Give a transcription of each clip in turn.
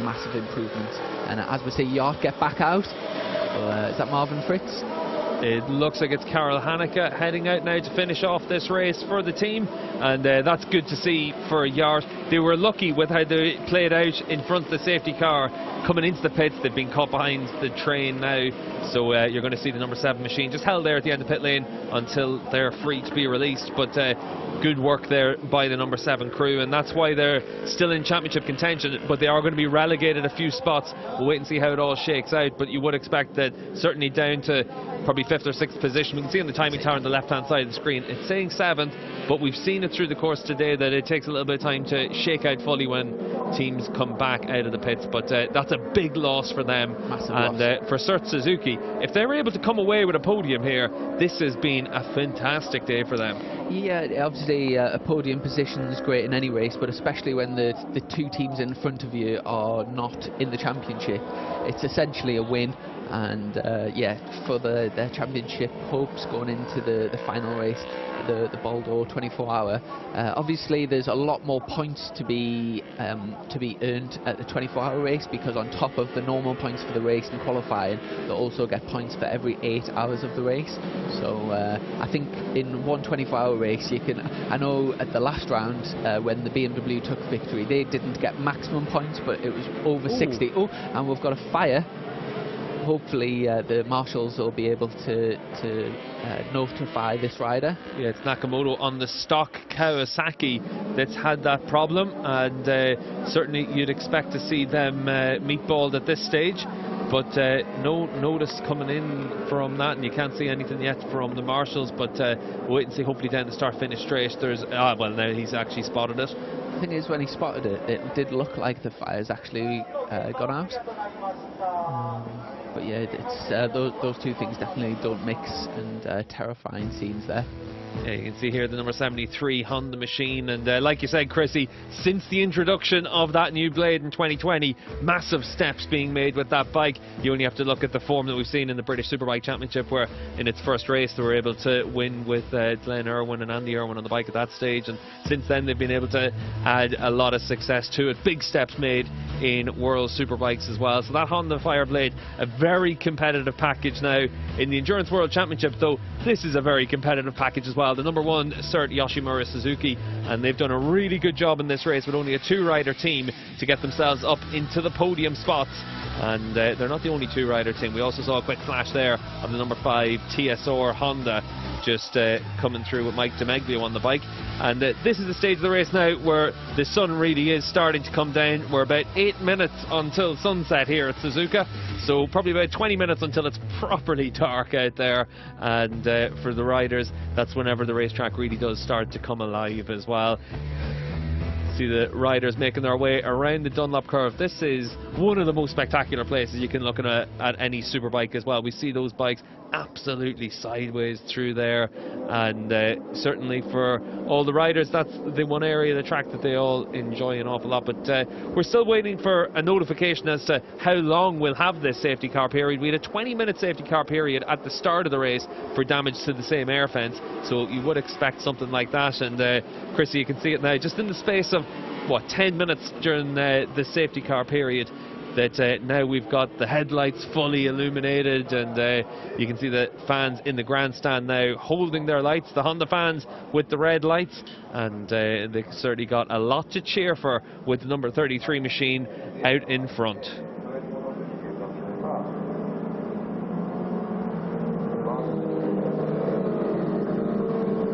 massive improvement. And as we say, York get back out. Is that Marvin Fritz? It looks like it's Carol Haneke heading out now to finish off this race for the team, and that's good to see for Yard. They were lucky with how they played out in front of the safety car coming into the pits. They've been caught behind the train now, so you're going to see the number 7 machine just held there at the end of the pit lane until they're free to be released. But good work there by the number 7 crew, and that's why they're still in championship contention, but they are going to be relegated a few spots. We'll wait and see how it all shakes out, but you would expect that certainly down to probably 5th or 6th position. We can see on the timing tower on the left hand side of the screen it's saying 7th, but we've seen it through the course today that it takes a little bit of time to shake out fully when teams come back out of the pits. But that's a big loss for them. Massive and loss. For Cert Suzuki, if they're able to come away with a podium here, this has been a fantastic day for them. Yeah, obviously a podium position is great in any race, but especially when the 2 teams in front of you are not in the championship. It's essentially a win, and yeah, for their championship hopes going into the final race, the Bordeaux 24-hour. Obviously there's a lot more points to be earned at the 24-hour race, because on top of the normal points for the race and qualifying, they also get points for every 8 hours of the race. So I think in one 24-hour race you can, I know at the last round when the BMW took victory, they didn't get maximum points, but it was over 60. Oh, and we've got a fire. Hopefully the marshals will be able to notify this rider. Yeah, it's Nakamoto on the stock Kawasaki that's had that problem, and certainly you'd expect to see them meatballed at this stage, but no notice coming in from that, and you can't see anything yet from the marshals. But we'll wait and see. Hopefully down the start-finish straight there's well, now he's actually spotted it. The thing is, when he spotted it, it did look like the fire's actually gone out. But yeah, it's those 2 things definitely don't mix, and terrifying scenes there. Yeah, you can see here the number 73 Honda machine, and like you said, Chrissy, since the introduction of that new blade in 2020, massive steps being made with that bike. You only have to look at the form that we've seen in the British Superbike Championship, where in its first race they were able to win with Glenn Irwin and Andy Irwin on the bike at that stage, and since then they've been able to add a lot of success to it. Big steps made in World Superbikes as well. So that Honda Fireblade, a very competitive package now in the Endurance World Championship, though this is a very competitive package as well. The number 1 Cert Yoshimura Suzuki, and they've done a really good job in this race with only a 2-rider team to get themselves up into the podium spots. And they're not the only 2-rider team. We also saw a quick flash there of the number 5 TSR Honda just coming through with Mike DeMeglio on the bike. And this is the stage of the race now where the sun really is starting to come down. We're about 8 minutes until sunset here at Suzuka, so probably about 20 minutes until it's properly dark out there. And for the riders, that's whenever the racetrack really does start to come alive as well. See the riders making their way around the Dunlop curve. This is one of the most spectacular places you can look at any superbike as well. We see those bikes absolutely sideways through there, and certainly for all the riders, that's the one area of the track that they all enjoy an awful lot. But we're still waiting for a notification as to how long we'll have this safety car period. We had a 20-minute safety car period at the start of the race for damage to the same air fence, so you would expect something like that. And Chrissy, you can see it now, just in the space of what, 10 minutes during the safety car period, that now we've got the headlights fully illuminated, and you can see the fans in the grandstand now holding their lights, the Honda fans with the red lights, and they certainly got a lot to cheer for with the number 33 machine out in front.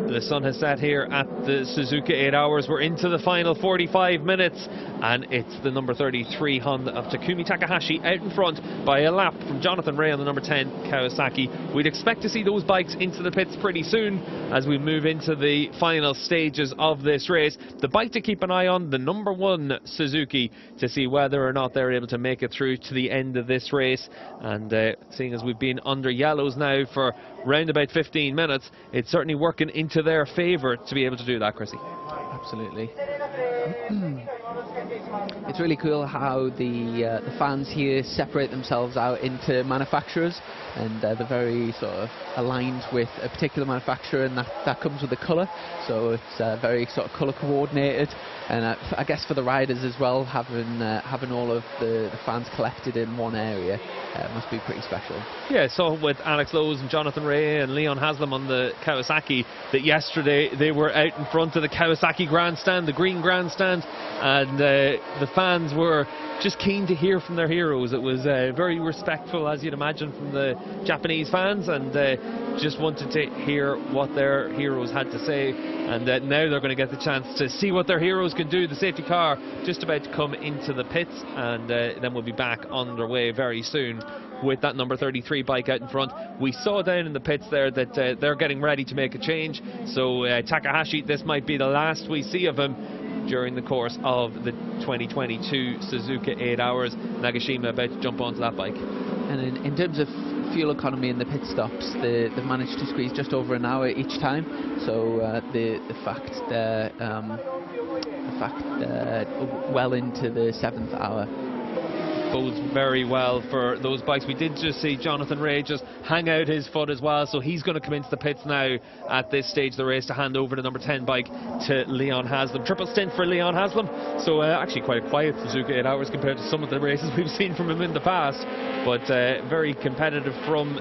The sun has set here at the Suzuka 8 Hours. We're into the final 45 minutes, and it's the number 33 Honda of Takumi Takahashi out in front by a lap from Jonathan Ray on the number 10 Kawasaki. We'd expect to see those bikes into the pits pretty soon as we move into the final stages of this race. The bike to keep an eye on, the number 1 Suzuki, to see whether or not they're able to make it through to the end of this race. And seeing as we've been under yellows now for round about 15 minutes, it's certainly working into their favour to be able to do that, Chrissy. Absolutely. It's really cool how the fans here separate themselves out into manufacturers, and they're very sort of aligned with a particular manufacturer, and that comes with the colour. So it's very sort of colour coordinated, and I guess for the riders as well, having all of the fans collected in one area must be pretty special. Yeah, so with Alex Lowes and Jonathan Ray and Leon Haslam on the Kawasaki, that yesterday they were out in front of the Kawasaki grandstand, the green grandstand, and the fans were just keen to hear from their heroes. It was very respectful, as you'd imagine, from the Japanese fans, and just wanted to hear what their heroes had to say. And now they're going to get the chance to see what their heroes can do. The safety car just about to come into the pits, and then we'll be back on their way very soon with that number 33 bike out in front. We saw down in the pits there that they're getting ready to make a change. So Takahashi, this might be the last we see of him during the course of the 2022 Suzuka 8 Hours. Nagashima about to jump onto that bike. And in terms of fuel economy in the pit stops, they've managed to squeeze just over an hour each time. So the fact they're well into the 7th hour bodes very well for those bikes. We did just see Jonathan Ray just hang out his foot as well, so he's going to come into the pits now at this stage of the race to hand over the number 10 bike to Leon Haslam. Triple stint for Leon Haslam, so actually quite a quiet Suzuka 8 Hours compared to some of the races we've seen from him in the past, but very competitive from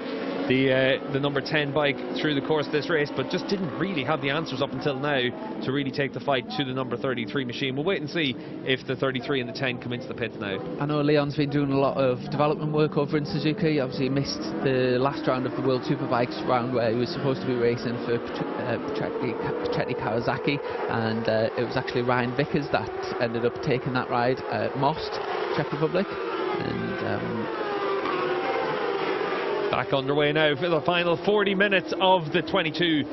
the number 10 bike through the course of this race, but just didn't really have the answers up until now to really take the fight to the number 33 machine. We'll wait and see if the 33 and the 10 come into the pits now. I know Leon's been doing a lot of development work over in Suzuka. He obviously missed the last round of the World Superbikes round where he was supposed to be racing for Puchetti Kawasaki, and it was actually Ryan Vickers that ended up taking that ride at Most, Czech Republic. And back underway now for the final 40 minutes of the 22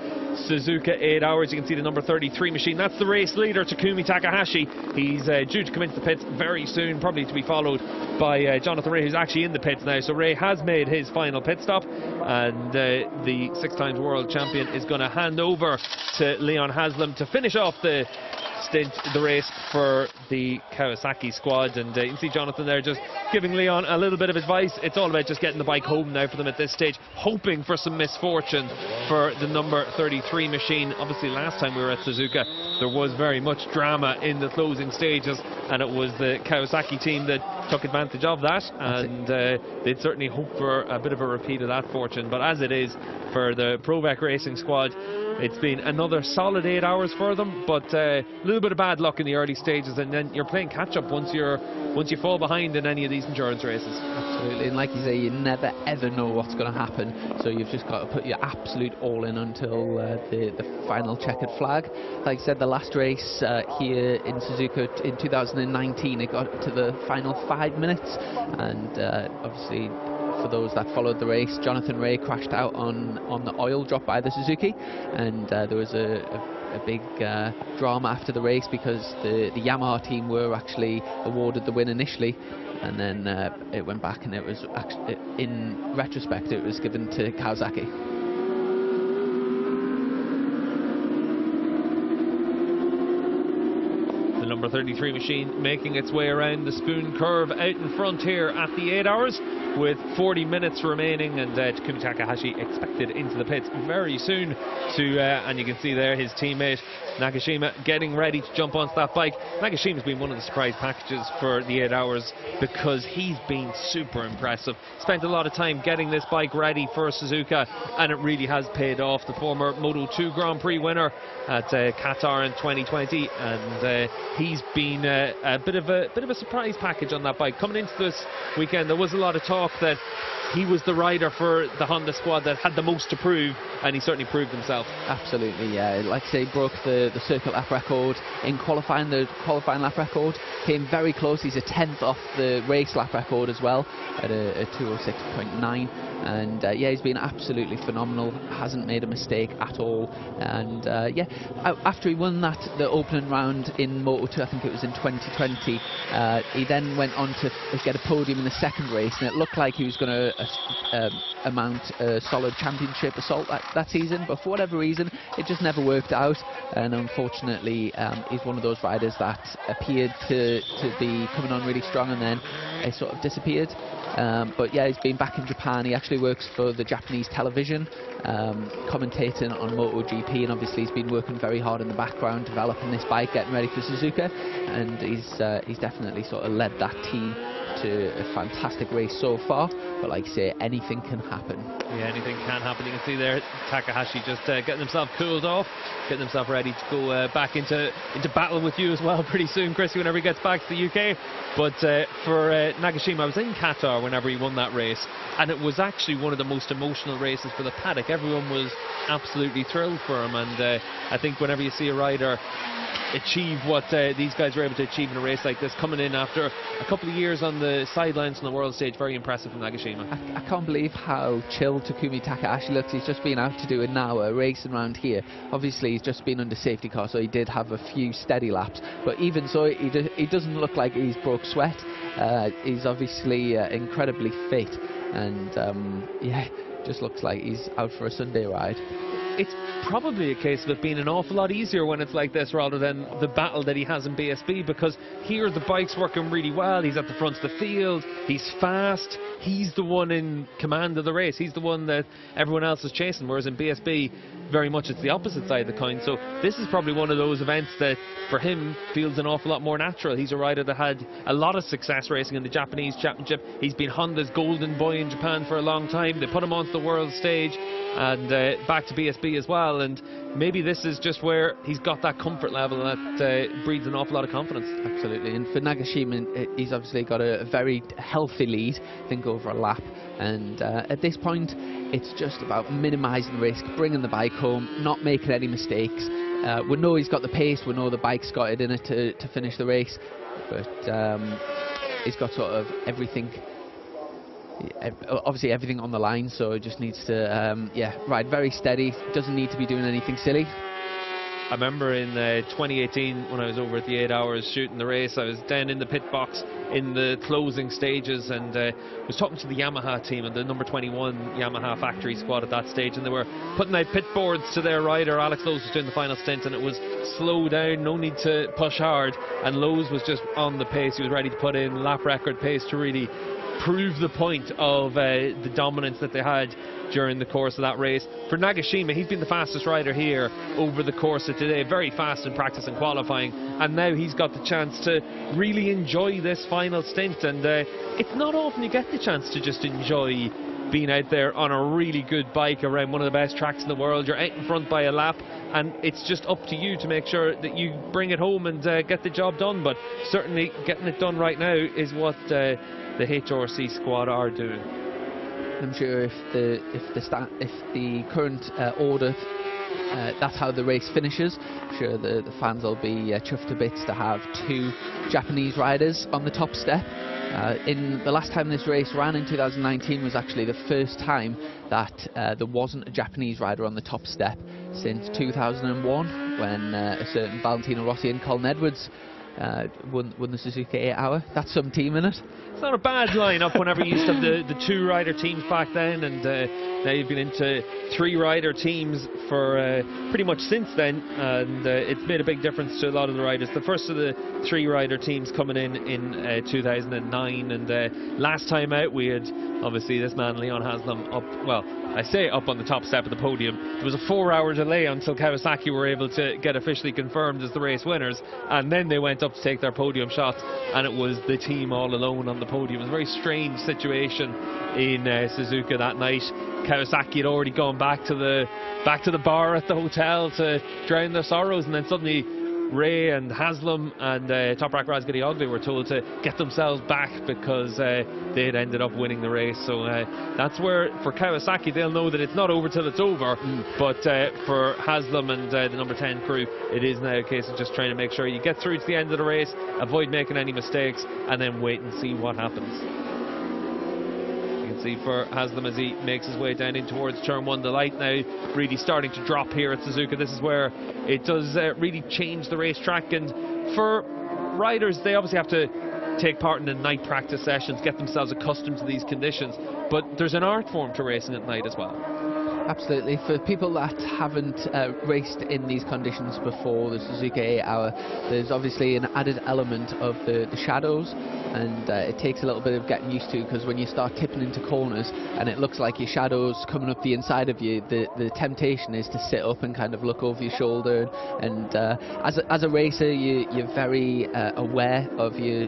Suzuka 8 Hours. You can see the number 33 machine. That's the race leader, Takumi Takahashi. He's due to come into the pits very soon, probably to be followed by Jonathan Ray, who's actually in the pits now. So Ray has made his final pit stop, and the 6 times world champion is going to hand over to Leon Haslam to finish off the race for the Kawasaki squad. And you can see Jonathan there just giving Leon a little bit of advice. It's all about just getting the bike home now for them at this stage, hoping for some misfortune for the number 33 machine. Obviously last time we were at Suzuka there was very much drama in the closing stages, and it was the Kawasaki team that took advantage of that, and they'd certainly hope for a bit of a repeat of that fortune. But as it is for the Provec Racing squad, it's been another solid 8 hours for them, but a little bit of bad luck in the early stages, and then you're playing catch up once you fall behind in any of these endurance races. Absolutely, and like you say, you never ever know what's going to happen, so you've just got to put your absolute all in until the final checkered flag. Like I said, the last race here in Suzuka in 2019, it got to the final 5 minutes, and obviously for those that followed the race, Jonathan Ray crashed out on the oil dropped by the Suzuki, and there was a big drama after the race because the Yamaha team were actually awarded the win initially, and then it went back, and it was actually, in retrospect, it was given to Kawasaki. Number 33 machine making its way around the spoon curve out in front here at the 8 hours with 40 minutes remaining, and Takumi Takahashi expected into the pits very soon and you can see there his teammate Nagashima getting ready to jump onto that bike. Nagashima's been one of the surprise packages for the 8 hours because he's been super impressive. Spent a lot of time getting this bike ready for Suzuka, and it really has paid off. The former Moto2 Grand Prix winner at Qatar in 2020, and he's been a bit of a surprise package on that bike. Coming into this weekend, there was a lot of talk that he was the rider for the Honda squad that had the most to prove, and he certainly proved himself. Absolutely, yeah. Like I say, broke the circuit lap record in qualifying. The qualifying lap record came very close. He's a 10th off the race lap record as well at a 206.9, and yeah, he's been absolutely phenomenal. Hasn't made a mistake at all, and yeah, after he won the opening round in Moto2, out, I think it was in 2020. He then went on to get a podium in the second race, and it looked like he was going to mount a solid championship assault that season, but for whatever reason it just never worked out, and unfortunately he's one of those riders that appeared to be coming on really strong and then it sort of disappeared. But yeah, he's been back in Japan. He actually works for the Japanese television, commentating on MotoGP, and obviously he's been working very hard in the background developing this bike, getting ready for Suzuka, and he's definitely sort of led that team to a fantastic race so far. But like I say, anything can happen. Yeah, anything can happen. You can see there Takahashi just getting himself cooled off, getting himself ready to go back into battle with you as well pretty soon, Chrissy, whenever he gets back to the UK. But for Nagashima, I was in Qatar whenever he won that race, and it was actually one of the most emotional races for the paddock. Everyone was absolutely thrilled for him, and I think whenever you see a rider achieve what these guys were able to achieve in a race like this, coming in after a couple of years on the sidelines on the world stage, very impressive from Nagashima. I can't believe how chill Takumi Takahashi looks. He's just been out to do an hour racing around here. Obviously he's just been under safety car, so he did have a few steady laps, but even so he doesn't look like he's broke sweat. He's obviously incredibly fit, and yeah, just looks like he's out for a Sunday ride. It's probably a case of it being an awful lot easier when it's like this rather than the battle that he has in BSB, because here the bike's working really well. He's at the front of the field, he's fast, he's the one in command of the race, he's the one that everyone else is chasing, whereas in BSB very much it's the opposite side of the coin. So this is probably one of those events that for him feels an awful lot more natural. He's a rider that had a lot of success racing in the Japanese championship. He's been Honda's golden boy in Japan for a long time. They put him onto the world stage and back to BSB as well, and maybe this is just where he's got that comfort level that breeds an awful lot of confidence. Absolutely, and for Nagashima, he's obviously got a very healthy lead, I think over a lap, and at this point it's just about minimising risk, bringing the bike home, not making any mistakes. We know he's got the pace, we know the bike's got it in it to finish the race, but he's got sort of everything, obviously everything on the line, so he just needs to yeah, ride very steady, doesn't need to be doing anything silly. I remember in 2018 when I was over at the 8 Hours shooting the race, I was down in the pit box in the closing stages and was talking to the Yamaha team and the number 21 Yamaha factory squad at that stage, and they were putting out pit boards to their rider. Alex Lowes was doing the final stint and it was slow down, no need to push hard, and Lowes was just on the pace. He was ready to put in lap record pace to really prove the point of the dominance that they had during the course of that race. For Nagashima, he's been the fastest rider here over the course of today, very fast in practice and qualifying, and now he's got the chance to really enjoy this final stint, and it's not often you get the chance to just enjoy being out there on a really good bike around one of the best tracks in the world. You're out in front by a lap, and it's just up to you to make sure that you bring it home and get the job done. But certainly getting it done right now is what the HRC squad are doing. I'm sure if the current order, that's how the race finishes, I'm sure the fans will be chuffed to bits to have two Japanese riders on the top step. In the last time this race ran in 2019 was actually the first time that there wasn't a Japanese rider on the top step since 2001, when a certain Valentino Rossi and Colin Edwards won the Suzuka 8 Hour. That's some team in it. It's not a bad lineup whenever you used to have the two rider teams back then, and now you've been into three rider teams for pretty much since then, and it's made a big difference to a lot of the riders. The first of the three rider teams coming in 2009, and last time out we had obviously this man Leon Haslam up, well, I say up on the top step of the podium. There was a 4-hour delay until Kawasaki were able to get officially confirmed as the race winners, and then they went up to take their podium shots, and it was the team all alone on the podium. It was a very strange situation in Suzuka that night. Kawasaki had already gone back to the bar at the hotel to drown their sorrows, and then suddenly Ray and Haslam and Toprak Razgadioglu were told to get themselves back because they had ended up winning the race. So that's where, for Kawasaki, they'll know that it's not over till it's over. But for Haslam and the number 10 crew, it is now a case of just trying to make sure you get through to the end of the race, avoid making any mistakes, and then wait and see what happens. You can efficiency for Haslam as he makes his way down in towards turn 1. The light now really starting to drop here at Suzuka. This is where it does really change the racetrack, and for riders, they obviously have to take part in the night practice sessions, get themselves accustomed to these conditions, but there's an art form to racing at night as well. Absolutely. For people that haven't raced in these conditions before, the Suzuka 8 Hour, there's obviously an added element of the shadows, and it takes a little bit of getting used to, because when you start tipping into corners and it looks like your shadow's coming up the inside of you, the temptation is to sit up and kind of look over your shoulder, and as a racer you're very aware of your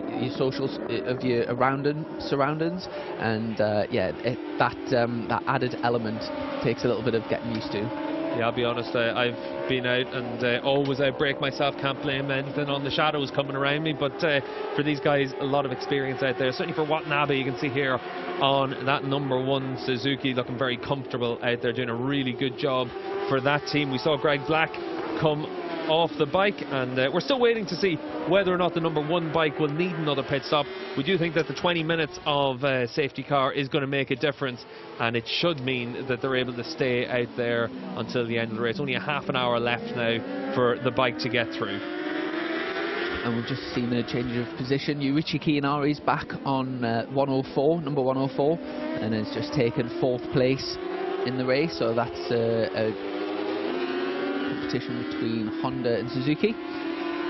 surroundings, and that added element takes a little bit of getting used to. Yeah, I'll be honest, I've been out and always outbreak myself, can't blame anything on the shadows coming around me, but for these guys, a lot of experience out there. Certainly for Watanabe, you can see here on that number 1 Suzuki, looking very comfortable out there, doing a really good job for that team. We saw Greg Black come off the bike, and we're still waiting to see whether or not the number 1 bike will need another pit stop. We do think that the 20 minutes of safety car is going to make a difference, and it should mean that they're able to stay out there until the end of the race. Only a half an hour left now for the bike to get through. And we've just seen a change of position. Ewc Fim is back on 104, number 104, and has just taken 4th place in the race, so that's a competition between Honda and Suzuki.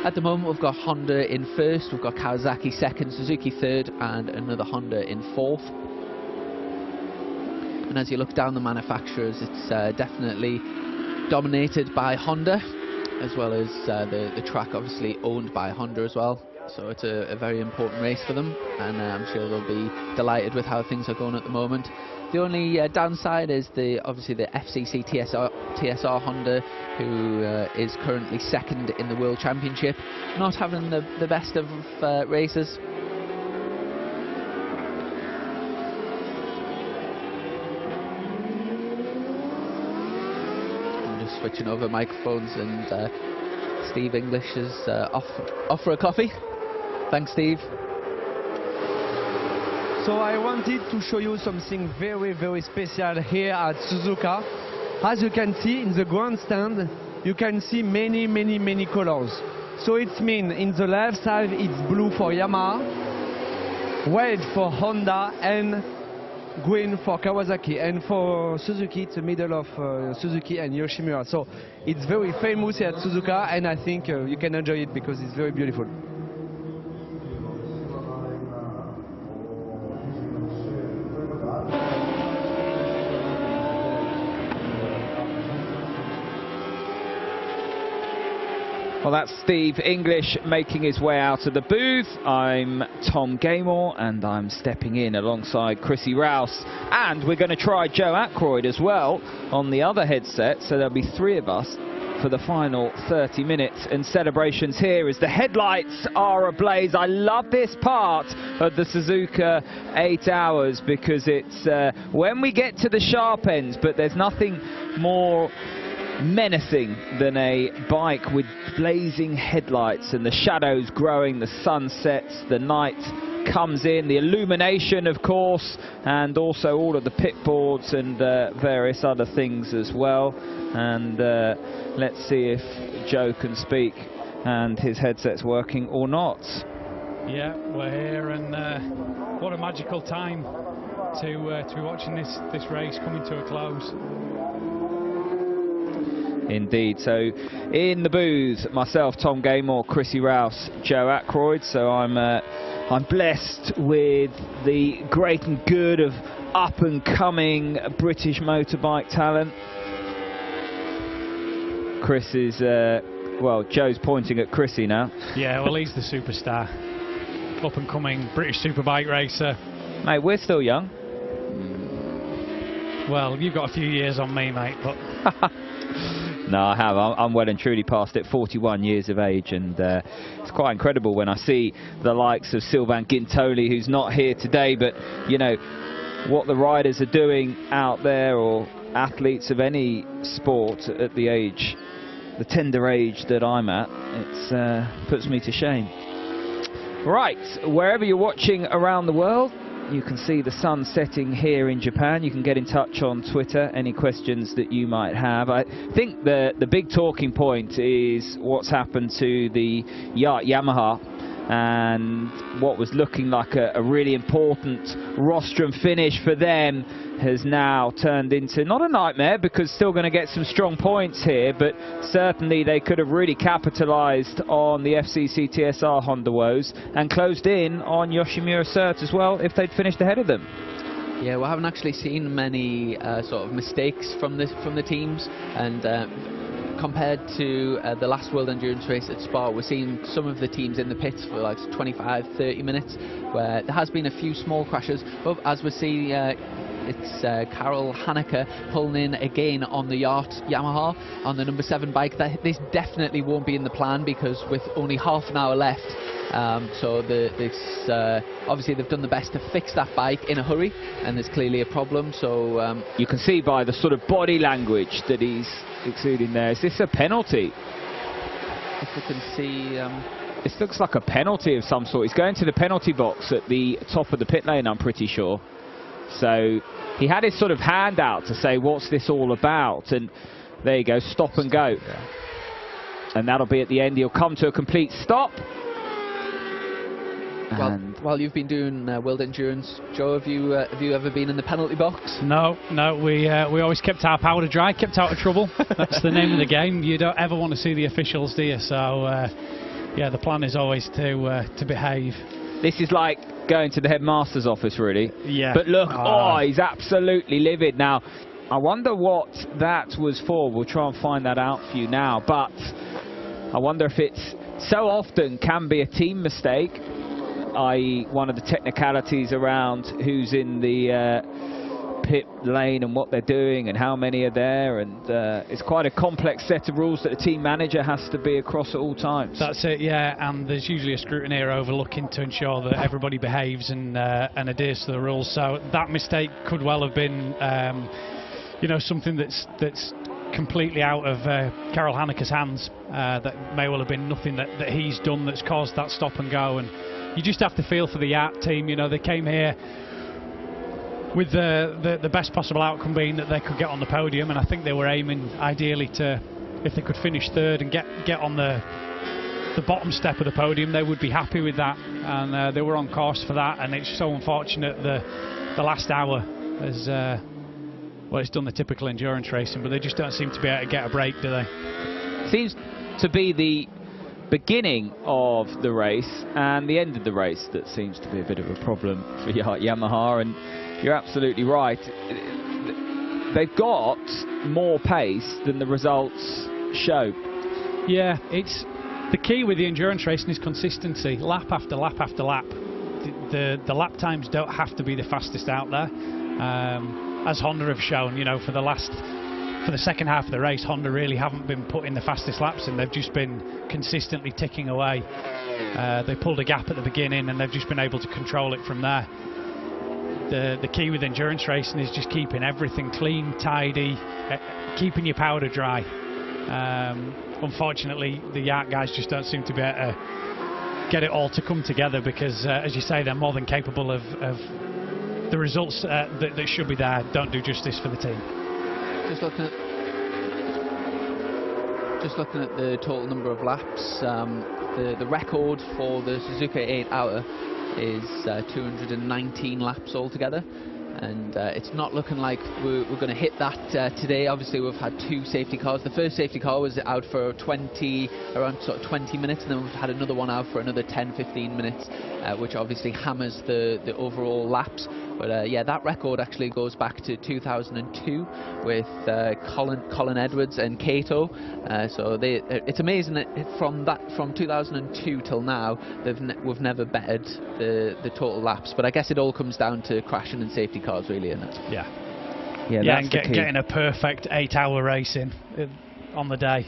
At the moment we've got Honda in 1st, we've got Kawasaki 2nd, Suzuki 3rd, and another Honda in 4th. And as you look down the manufacturers, it's definitely dominated by Honda, as well as the track obviously owned by Honda as well. So it's a very important race for them, and I'm sure they'll be delighted with how things are going at the moment. The only downside is obviously the FCC TSR Honda, who is currently 2nd in the World Championship, not having the best of races. I'm just switching over microphones, and Steve English is off for a coffee. Thanks, Steve. So I wanted to show you something very, very special here at Suzuka. As you can see in the grandstand, you can see many, many, many colors. So it means in the left side it's blue for Yamaha, red for Honda, and green for Kawasaki. And for Suzuki, it's the middle of Suzuki and Yoshimura. So it's very famous here at Suzuka, and I think you can enjoy it because it's very beautiful. Well, that's Steve English making his way out of the booth. I'm Tom Gaymore, and I'm stepping in alongside Chrissy Rouse. And we're going to try Joe Ackroyd as well on the other headset, so there'll be 3 of us for the final 30 minutes and celebrations here as the headlights are ablaze. I love this part of the Suzuka 8 Hours because it's when we get to the sharp ends, but there's nothing more menacing than a bike with blazing headlights and the shadows growing, the sun sets, the night comes in, the illumination of course, and also all of the pit boards and various other things as well. And let's see if Joe can speak and his headset's working or not. Yeah, we're here, and what a magical time to be watching this race coming to a close. Indeed. So in the booth, myself, Tom Gaymore, Chrissy Rouse, Joe Ackroyd. So I'm blessed with the great and good of up and coming British motorbike talent. Chris is well, Joe's pointing at Chrissy now. Yeah, well, he's the superstar, up and coming British superbike racer. Mate, we're still young. Well, you've got a few years on me, mate, but no, I have. I'm well and truly past it, 41 years of age, and it's quite incredible when I see the likes of Sylvain Guintoli, who's not here today, but you know what the riders are doing out there, or athletes of any sport at the age, the tender age that I'm at. It puts me to shame. Right, wherever you're watching around the world, You can see the sun setting here in Japan. You can get in touch on Twitter, any questions that you might have. I think the big talking point is what's happened to the Yacht Yamaha, and what was looking like a really important rostrum finish for them has now turned into not a nightmare, because still going to get some strong points here, but certainly they could have really capitalised on the FCC TSR Honda woes and closed in on Yoshimura Cert as well if they'd finished ahead of them. Yeah, we haven't actually seen many sort of mistakes from the teams, and compared to the last World Endurance race at Spa, we're seeing some of the teams in the pits for like 25-30 minutes, where there has been a few small crashes, but as we see, it's Karel Hanneke pulling in again on the Yacht Yamaha on the number 7 bike. This definitely won't be in the plan, because with only half an hour left, so obviously they've done the best to fix that bike in a hurry, and there's clearly a problem. So you can see by the sort of body language that he's exuding there. Is this a penalty? If we can see, this looks like a penalty of some sort. He's going to the penalty box at the top of the pit lane, I'm pretty sure. So he had his sort of hand out to say, what's this all about? And there you go, stop and go. Yeah. And that'll be at the end. He'll come to a complete stop. Well, while you've been doing World Endurance, Joe, have you ever been in the penalty box? No, we always kept our powder dry, kept out of trouble. That's the name of the game. You don't ever want to see the officials, do you? So, yeah, the plan is always to behave. This is like going to the headmaster's office, really. Yeah. But look, he's absolutely livid. Now, I wonder what that was for. We'll try and find that out for you now. But I wonder if it's so often can be a team mistake, i.e. one of the technicalities around who's in the pit lane and what they're doing and how many are there, and it's quite a complex set of rules that the team manager has to be across at all times. That's it, yeah, and there's usually a scrutineer overlooking to ensure that everybody behaves and adheres to the rules. So that mistake could well have been you know, something that's completely out of Karel Hanneke's hands. That may well have been nothing that he's done that's caused that stop and go. And you just have to feel for the Yacht team. You know, they came here with the best possible outcome being that they could get on the podium, and I think they were aiming ideally to, if they could finish third and get on the bottom step of the podium, they would be happy with that, and they were on course for that. And it's so unfortunate the last hour has well, it's done the typical endurance racing, but they just don't seem to be able to get a break, do they? Seems to be the beginning of the race and the end of the race that seems to be a bit of a problem for Yamaha, and you're absolutely right. They've got more pace than the results show. Yeah, it's the key with the endurance racing is consistency, lap after lap after lap. The lap times don't have to be the fastest out there. As Honda have shown, you know, for the second half of the race, Honda really haven't been putting the fastest laps in. They've just been consistently ticking away. They pulled a gap at the beginning, and they've just been able to control it from there. The key with endurance racing is just keeping everything clean, tidy, keeping your powder dry. Unfortunately, the Yacht guys just don't seem to be able to get it all to come together, because, as you say, they're more than capable of the results that should be there don't do justice for the team. Just looking at the total number of laps, the record for the Suzuka 8-hour is 219 laps altogether, and it's not looking like we're going to hit that today. Obviously, we've had 2 safety cars. The first safety car was out for around sort of 20 minutes, and then we've had another one out for another 10-15 minutes, which obviously hammers the overall laps. But yeah, that record actually goes back to 2002 with Colin Edwards and Kato. So it's amazing that from 2002 till now, we've never bettered the total laps. But I guess it all comes down to crashing and safety cars, really, isn't it? Yeah, and getting a perfect 8-hour race in on the day.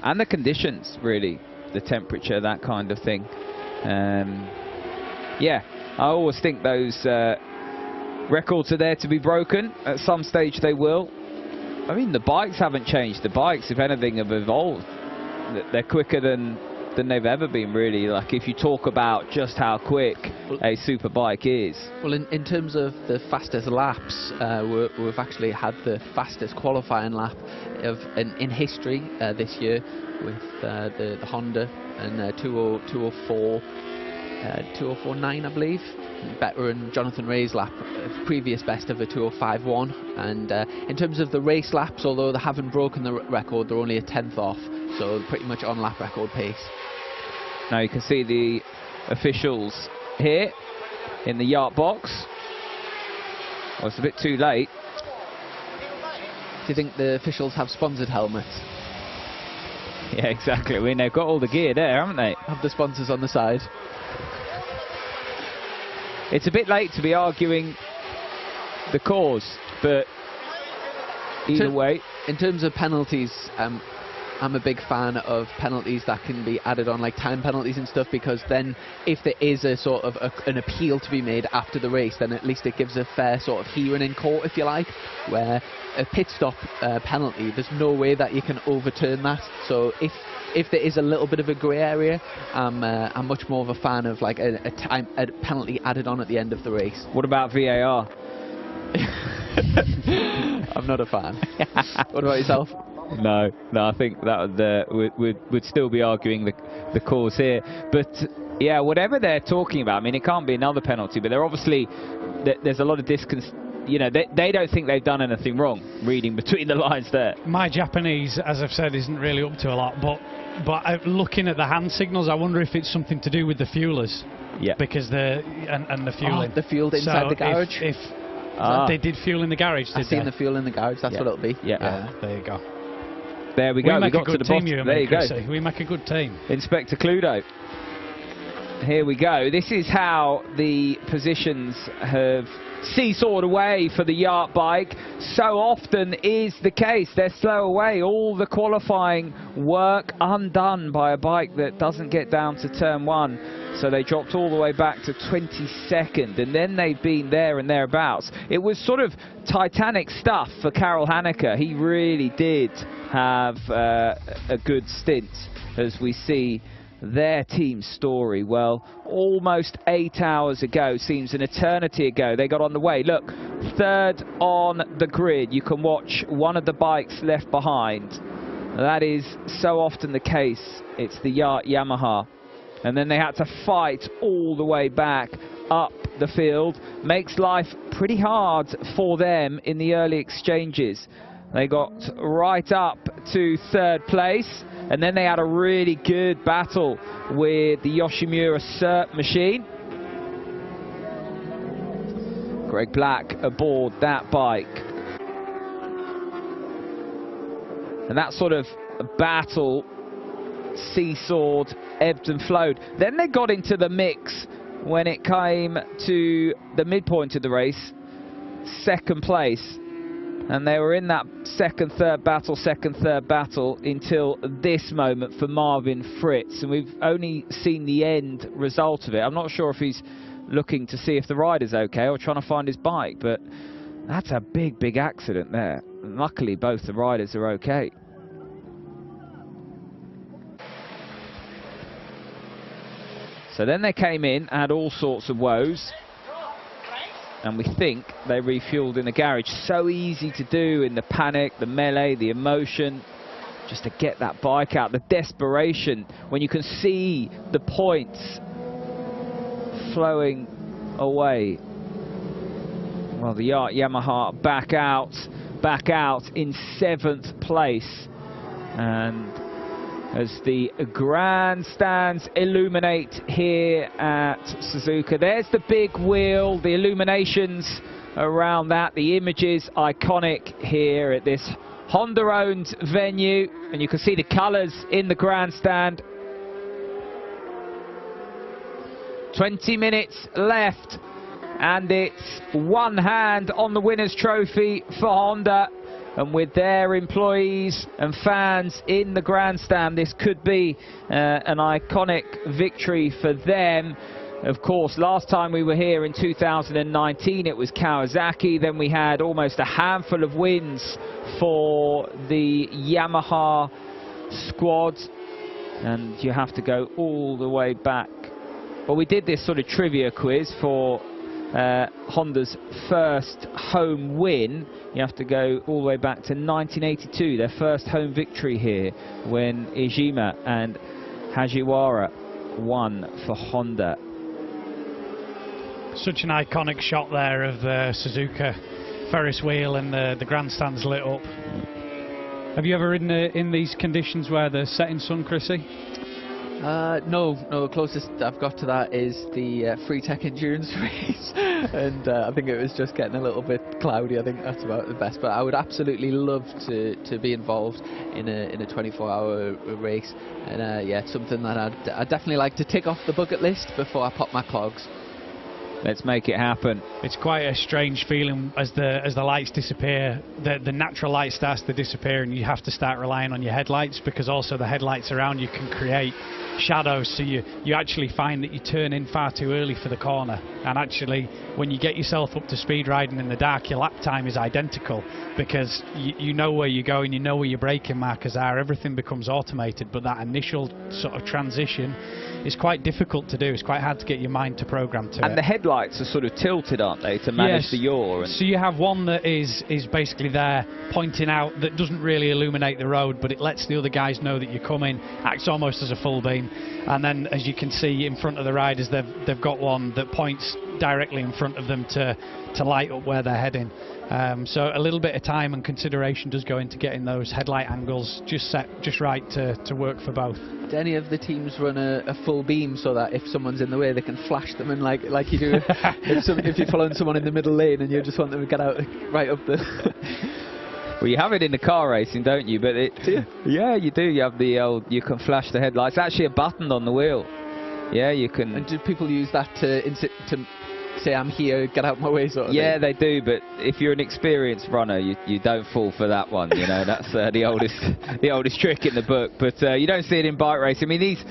And the conditions, really, the temperature, that kind of thing. Yeah, I always think those records are there to be broken. At some stage they will. I mean, the bikes haven't changed. The bikes, if anything, have evolved. They're quicker than than they've ever been, really. Like, if you talk about just how quick a super bike is. Well, in terms of the fastest laps, we've actually had the fastest qualifying lap in history this year with the Honda and 2:04.9, I believe. Better than Jonathan Ray's lap, previous best of a 2:05.1. And in terms of the race laps, although they haven't broken the record, they're only a 10th off, so pretty much on lap record pace. Now you can see the officials here in the yacht box. Well, it's a bit too late. Do you think the officials have sponsored helmets? Yeah, exactly. I mean, they've got all the gear there, haven't they? Have the sponsors on the side? It's a bit late to be arguing the cause, but either way. In terms of penalties, I'm a big fan of penalties that can be added on, like time penalties and stuff, because then if there is a sort of an appeal to be made after the race, then at least it gives a fair sort of hearing in court, if you like, where a pit stop penalty, there's no way that you can overturn that. So if there is a little bit of a grey area, I'm much more of a fan of like a penalty added on at the end of the race. What about VAR? I'm not a fan. What about yourself? No, I think that would still be arguing the cause here. But yeah, whatever they're talking about, I mean, it can't be another penalty, but they're obviously, there's a lot of you know, they don't think they've done anything wrong, reading between the lines there. My Japanese, as I've said, isn't really up to a lot, but looking at the hand signals, I wonder if it's something to do with the fuelers. Yeah. Because the fueling. The fuel inside the garage. If they did fuel in the garage, I've seen the fuel in the garage. That's what it'll be. Yeah. There you go. There we go. We got to the bottom. There you go. We make a good team. Inspector Cluedo. Here we go. This is how the positions have seesawed away for the Yacht bike. So often is the case. They're slow away. All the qualifying work undone by a bike that doesn't get down to turn 1. So they dropped all the way back to 22nd, and then they've been there and thereabouts. It was sort of Titanic stuff for Karel Hanneke. He really did have a good stint, as we see their team story. Well, almost 8 hours ago, seems an eternity ago, they got on the way. Look, 3rd on the grid. You can watch one of the bikes left behind. That is so often the case. It's the Yacht Yamaha. And then they had to fight all the way back up the field. Makes life pretty hard for them in the early exchanges. They got right up to 3rd place, and then they had a really good battle with the Yoshimura Cert machine. Greg Black aboard that bike. And that sort of battle seesawed, ebbed and flowed. Then they got into the mix when it came to the midpoint of the race, 2nd place. And they were in that second, third battle until this moment for Marvin Fritz. And we've only seen the end result of it. I'm not sure if he's looking to see if the rider's okay or trying to find his bike, but that's a big, big accident there. And luckily, both the riders are okay. So then they came in, had all sorts of woes. And we think they refueled in the garage. So easy to do in the panic, the melee, the emotion, just to get that bike out. The desperation when you can see the points flowing away. Well, the Yacht Yamaha back out in 7th place. And as the grandstands illuminate here at Suzuka. There's the big wheel, the illuminations around that, the images iconic here at this Honda-owned venue, and you can see the colours in the grandstand. 20 minutes left, and it's one hand on the winner's trophy for Honda. And with their employees and fans in the grandstand, this could be an iconic victory for them. Of course, last time we were here in 2019, it was Kawasaki. Then we had almost a handful of wins for the Yamaha squad. and you have to go all the way back. Well, we did this sort of trivia quiz for Honda's first home win. You have to go all the way back to 1982, their first home victory here, when Ijima and Hajiwara won for Honda. Such an iconic shot there of the Suzuka Ferris wheel and the grandstands lit up. Have you ever ridden in these conditions where the setting sun, Chrissy? No, closest I've got to that is the Free Tech Endurance race, and I think it was just getting a little bit cloudy. I think that's about the best, but I would absolutely love to be involved in a 24-hour race, and yeah, it's something that I'd definitely like to tick off the bucket list before I pop my clogs. Let's make it happen. It's quite a strange feeling as the lights disappear. The natural light starts to disappear, and you have to start relying on your headlights, because also the headlights around you can create shadows, so you actually find that you turn in far too early for the corner, and actually when you get yourself up to speed riding in the dark, your lap time is identical, because you know where you're going, you know where your braking markers are, everything becomes automated. But that initial sort of transition is quite difficult to do. It's quite hard to get your mind to program to it. And the headlights are sort of tilted, aren't they, to manage the yaw? So you have one that is basically there pointing out, that doesn't really illuminate the road, but it lets the other guys know that you're coming, acts almost as a full beam. And then, as you can see in front of the riders, they've got one that points directly in front of them to light up where they're heading. So a little bit of time and consideration does go into getting those headlight angles just set just right to work for both. Do any of the teams run a full beam so that if someone's in the way, they can flash them in like you do if you're following someone in the middle lane and you just want them to get out right up the... Well, you have it in the car racing, don't you? But yeah, you do. You have the old, you can flash the headlights. Actually, a button on the wheel. Yeah, you can. And do people use that to say, I'm here, get out my way, sort of thing? Yeah, they do. But if you're an experienced runner, you don't fall for that one. You know, that's the oldest trick in the book. But you don't see it in bike racing. I mean, these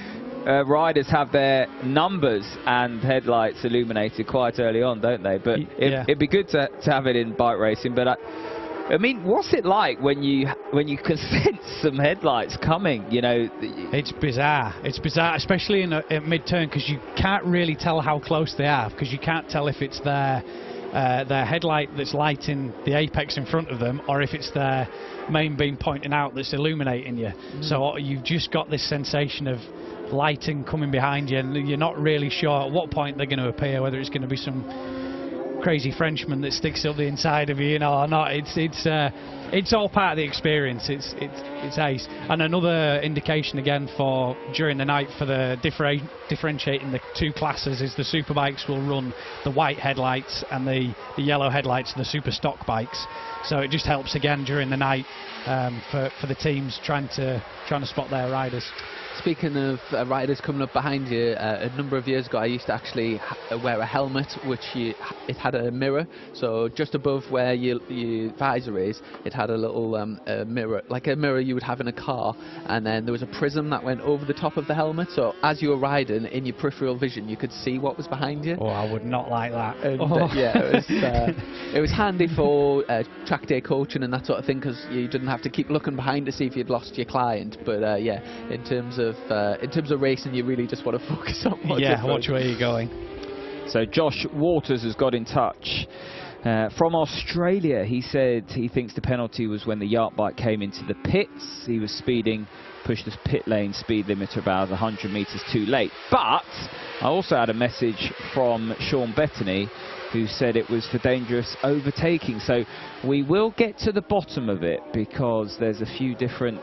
riders have their numbers and headlights illuminated quite early on, don't they? But it'd be good to have it in bike racing. But I mean, what's it like when you can sense some headlights coming? You know, it's bizarre. It's bizarre, especially in mid-turn, because you can't really tell how close they are, because you can't tell if it's their headlight that's lighting the apex in front of them, or if it's their main beam pointing out that's illuminating you. So you've just got this sensation of lighting coming behind you, and you're not really sure at what point they're going to appear, whether it's going to be some crazy Frenchman that sticks up the inside of you, you know, or not. It's all part of the experience. It's ace. And another indication again for during the night for the differentiating the two classes is the superbikes will run the white headlights, and the yellow headlights are the super stock bikes. So it just helps again during the night for the teams trying to spot their riders. Speaking of riders coming up behind you, a number of years ago I used to actually wear a helmet it had a mirror, so just above where your visor is, it had a little mirror, like a mirror you would have in a car, and then there was a prism that went over the top of the helmet, so as you were riding, in your peripheral vision you could see what was behind you. Oh, I would not like that. And, yeah, it was handy for track day coaching and that sort of thing, because you didn't have to keep looking behind to see if you'd lost your client. But yeah, in terms of racing, you really just want to focus on watch where you're going. So Josh Waters has got in touch from Australia. He said he thinks the penalty was when the Yart bike came into the pits. He was speeding, pushed the pit lane speed limiter about 100 metres too late. But I also had a message from Sean Bettany, who said it was for dangerous overtaking. So we will get to the bottom of it, because there's a few different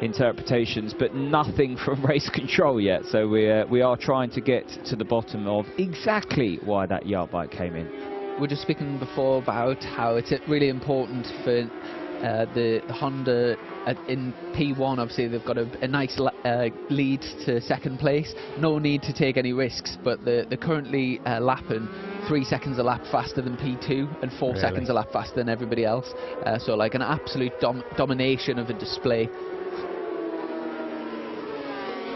interpretations, but nothing from race control yet. So we are trying to get to the bottom of exactly why that Yart bike came in. We were just speaking before about how it's really important for the Honda in P1. Obviously they've got a nice lead to second place, no need to take any risks, but they're currently lapping 3 seconds a lap faster than P2 and 4 seconds a lap faster than everybody else, so like an absolute domination of a display.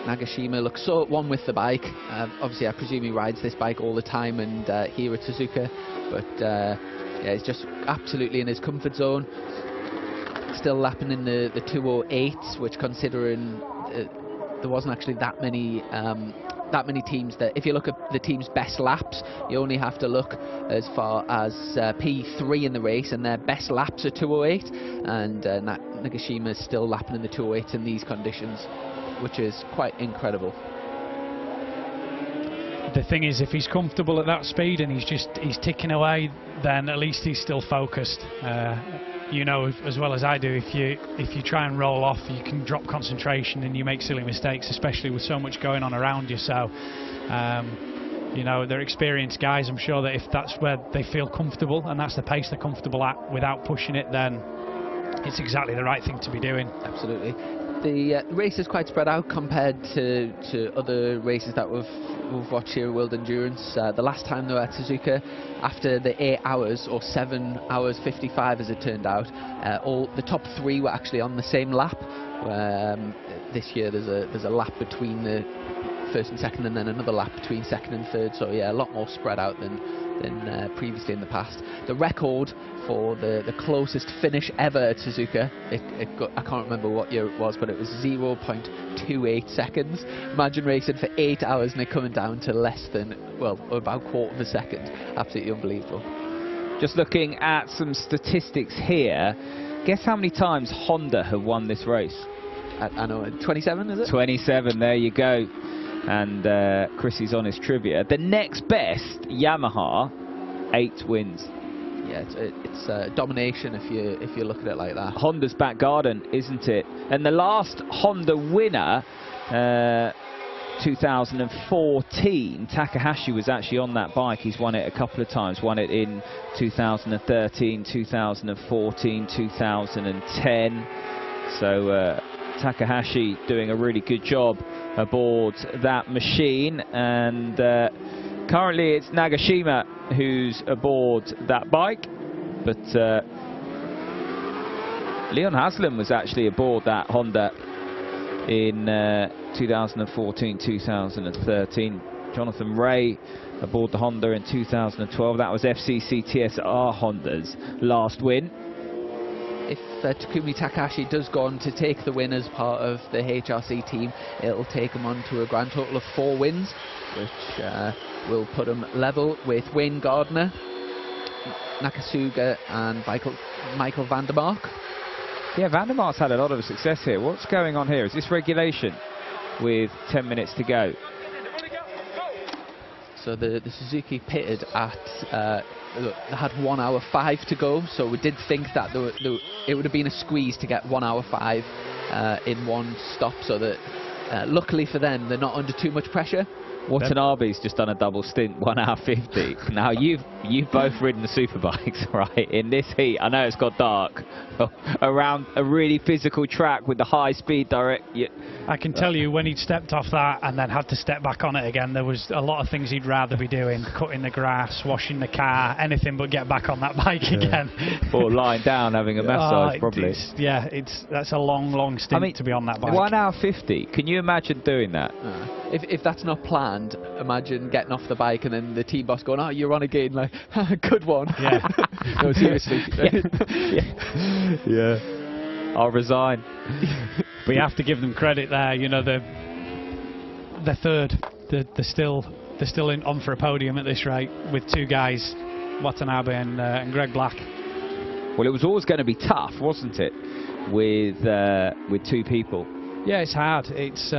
Nagashima looks so at one with the bike. Obviously I presume he rides this bike all the time and here at Suzuka, but yeah, he's just absolutely in his comfort zone. Still lapping in the 208s, which considering there wasn't actually that many teams that, if you look at the team's best laps, you only have to look as far as P3 in the race, and their best laps are 2:08, and Nagashima is still lapping in the 2:08 in these conditions, which is quite incredible. The thing is, if he's comfortable at that speed and he's ticking away, then at least he's still focused. You know as well as I do, if you try and roll off, you can drop concentration and you make silly mistakes, especially with so much going on around you. So you know, they're experienced guys. I'm sure that if that's where they feel comfortable and that's the pace they're comfortable at without pushing it, then it's exactly the right thing to be doing. Absolutely. The race is quite spread out compared to other races that we've watched here at World Endurance. The last time they were at Suzuka, after the 8 hours, or 7 hours 55 as it turned out, all the top 3 were actually on the same lap. This year there's a lap between the first and second, and then another lap between second and third. So yeah, a lot more spread out than previously in the past. The record for the closest finish ever at Suzuka, I can't remember what year it was, but it was 0.28 seconds. Imagine racing for 8 hours and it coming down to less than, well, about a quarter of a second. Absolutely unbelievable. Just looking at some statistics here, guess how many times Honda have won this race? I know, 27 is it? 27, there you go. And Chrissy's on his trivia. The next best, Yamaha, 8 wins. Yeah, it's domination if you look at it like that. Honda's back garden, isn't it? And the last Honda winner, 2014, Takahashi was actually on that bike. He's won it a couple of times. Won it in 2013, 2014, 2010. So Takahashi doing a really good job aboard that machine, and currently it's Nagashima who's aboard that bike, but Leon Haslam was actually aboard that Honda in 2014, 2013. Jonathan Ray aboard the Honda in 2012. That was FCC TSR Honda's last win. If Takumi Takahashi does go on to take the win as part of the HRC team, it'll take him on to a grand total of 4 wins, which will put him level with Wayne Gardner, Nakasuga and Michael van der Mark. Yeah, van der Mark's had a lot of success here. What's going on here? Is this regulation with 10 minutes to go? So the Suzuki pitted at they had 1 hour 5 to go, so we did think that it would have been a squeeze to get 1 hour 5 in one stop, so that luckily for them, they're not under too much pressure. Watanabe's just done a double stint, 1 hour 50. Now you've both ridden the superbikes, right? In this heat, I know it's got dark, around a really physical track with the high speed direct. I can tell you, when he'd stepped off that and then had to step back on it again, there was a lot of things he'd rather be doing: cutting the grass, washing the car, anything but get back on that bike again. Or lying down having a massage, probably. That's a long stint to be on that bike. 1 hour 50. Can you imagine doing that? If that's not planned, imagine getting off the bike and then the team boss going, "Oh, you're on again," like, good one. Yeah. No, seriously. Yeah. I'll resign. We have to give them credit there. You know, they're third. They're still on for a podium at this rate with 2 guys, Watanabe and Greg Black. Well, it was always going to be tough, wasn't it, with 2 people? Yeah, it's hard. It's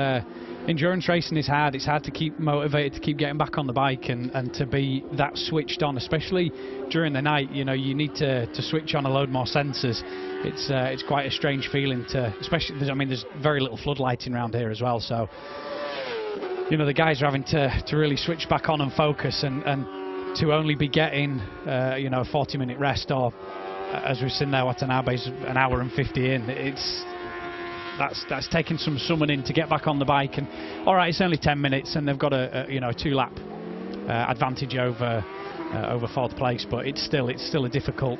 endurance racing is hard. It's hard to keep motivated, to keep getting back on the bike and to be that switched on, especially during the night. You know, you need to switch on a load more sensors. It's quite a strange feeling to, especially, there's very little floodlighting around here as well, so you know, the guys are having to really switch back on and focus, and to only be getting you know, a 40-minute rest, or as we've seen there, Watanabe's an hour and 50 in. That's taken some summoning to get back on the bike, and all right, it's only 10 minutes and they've got a 2-lap advantage over 4th place, but it's still a difficult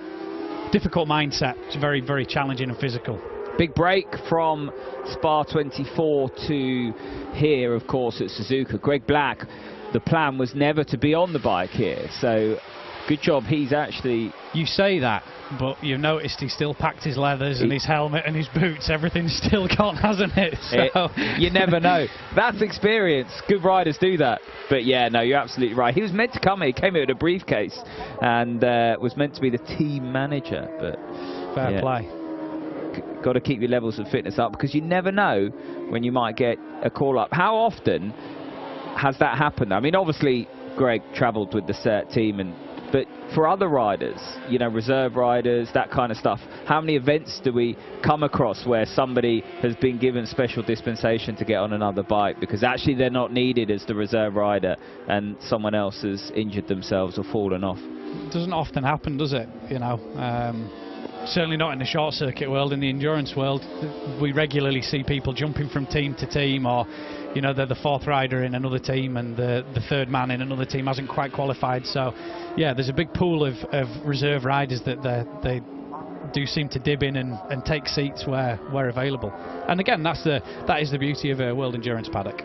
mindset. It's very, very challenging and physical. Big break from Spa 24 to here, of course, at Suzuka. Greg Black, the plan was never to be on the bike here, so good job. He's actually... You say that, but you've noticed he still packed his leathers and his helmet and his boots. Everything's still gone, hasn't it? So you never know. That's experience. Good riders do that. But yeah, no, you're absolutely right. He was meant to come here. He came here with a briefcase and was meant to be the team manager. But fair play. Got to keep your levels of fitness up, because you never know when you might get a call up. How often has that happened? I mean, obviously Greg travelled with the cert team, but for other riders, you know, reserve riders, that kind of stuff, how many events do we come across where somebody has been given special dispensation to get on another bike because actually they're not needed as the reserve rider and someone else has injured themselves or fallen off? It doesn't often happen, does it? You know, certainly not in the short circuit world. In the endurance world, we regularly see people jumping from team to team, or you know, they're the fourth rider in another team and the third man in another team hasn't quite qualified. So yeah, there's a big pool of reserve riders that they do seem to dib in and take seats where available. And again, that is the beauty of a World Endurance paddock.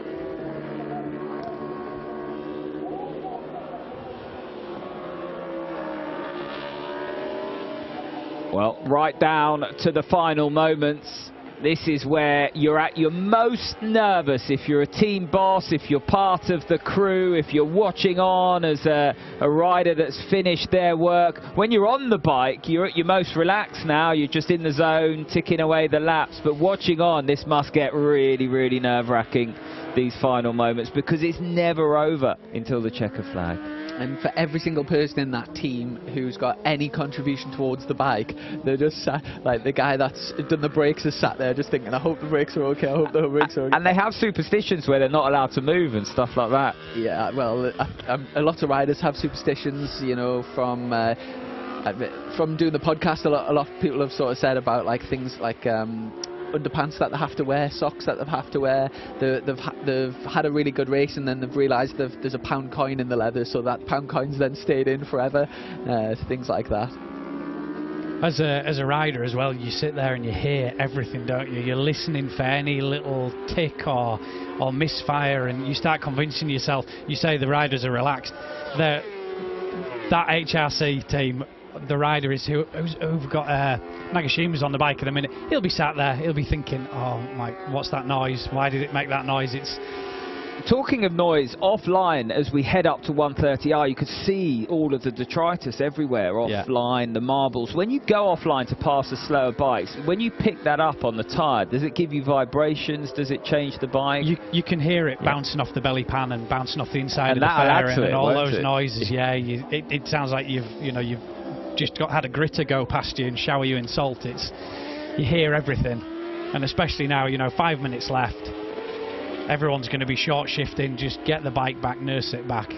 Well, right down to the final moments. This is where you're at your most nervous if you're a team boss, if you're part of the crew, if you're watching on as a rider that's finished their work. When you're on the bike, you're at your most relaxed now. You're just in the zone, ticking away the laps. But watching on, this must get really, really nerve-wracking, these final moments, because it's never over until the checker flag. And for every single person in that team who's got any contribution towards the bike, they're just sat, like the guy that's done the brakes is sat there just thinking, I hope the brakes are okay, I hope the brakes are okay. And they have superstitions where they're not allowed to move and stuff like that. Yeah, well, a lot of riders have superstitions, you know, from doing the podcast. A lot of people have sort of said about like things like underpants that they have to wear, socks that they have to wear. They've had a really good race and then they've realised there's a pound coin in the leather, so that pound coin's then stayed in forever. Things like that. As a rider as well, you sit there and you hear everything, don't you? You're listening for any little tick or misfire, and you start convincing yourself. You say the riders are relaxed. That HRC team, the rider is who've got Nagashima's on the bike at the minute. He'll be sat there, he'll be thinking, oh my, what's that noise? Why did it make that noise? It's talking of noise, offline as we head up to 130R, you could see all of the detritus everywhere offline, the marbles. When you go offline to pass the slower bikes, when you pick that up on the tyre, does it give you vibrations? Does it change the bike? You can hear it bouncing off the belly pan and bouncing off the inside of the fairing and all those noises. Yeah, it sounds like you've just had a gritter go past you and shower you in salt. You hear everything, and especially now, 5 minutes left, everyone's going to be short shifting. Just get the bike back, nurse it back.